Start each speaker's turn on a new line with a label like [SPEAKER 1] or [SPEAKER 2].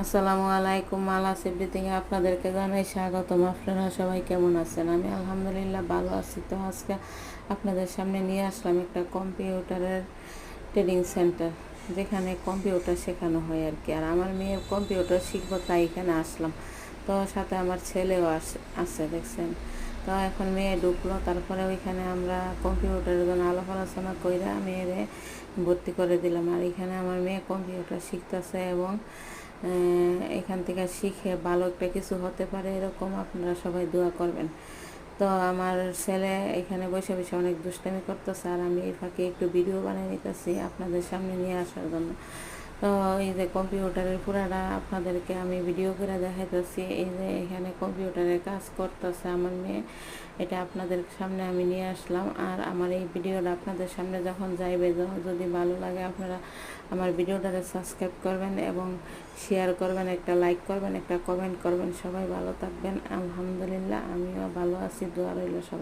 [SPEAKER 1] আসসালামু আলাইকুম, আলাস এভরিথিং আপনাদেরকে জানাই স্বাগতম। আপনারা সবাই কেমন আছেন? আমি আলহামদুলিল্লাহ ভালো আছি। তো আজকে আপনাদের সামনে নিয়ে আসলাম একটা কম্পিউটারের ট্রেনিং সেন্টার, যেখানে কম্পিউটার শেখানো হয় আর কি। আর আমার মেয়ে কম্পিউটার শিখবো, তাই এখানে আসলাম। তো সাথে আমার ছেলেও আছে দেখছেন। তো এখন মেয়ে ঢুকলো, তারপরে ওইখানে আমরা কম্পিউটারের জন্য আলাপ আলোচনা কইরা মেয়েরে ভর্তি করে দিলাম। আর এখানে আমার মেয়ে কম্পিউটার শিখতেছে এবং এখান থেকে শিখে ভালো একটা কিছু হতে পারে, এরকম আপনারা সবাই দোয়া করবেন। তো আমার ছেলে এখানে বসে বসে অনেক দুষ্টামি করতেছে, আর আমি এই ফাঁকে একটু ভিডিও বানিয়ে নিতেছি আপনাদের সামনে নিয়ে আসার জন্য। তো এই যে কম্পিউটারের পুরাটা আপনাদেরকে আমি ভিডিও করে দেখাইতেছি। এই যে এখানে কম্পিউটারের কাজ করতেছে আমার মেয়ে, এটা আপনাদের সামনে আমি নিয়ে আসলাম। আর আমার এই ভিডিওটা আপনাদের সামনে যখন যাইবে, যদি ভালো লাগে আপনারা আমার ভিডিওটাকে সাবস্ক্রাইব করবেন এবং শেয়ার করবেন, একটা লাইক করবেন, একটা কমেন্ট করবেন। সবাই ভালো থাকবেন। আলহামদুলিল্লাহ আমিও ভালো আছি, দোয়া রইল সবাই।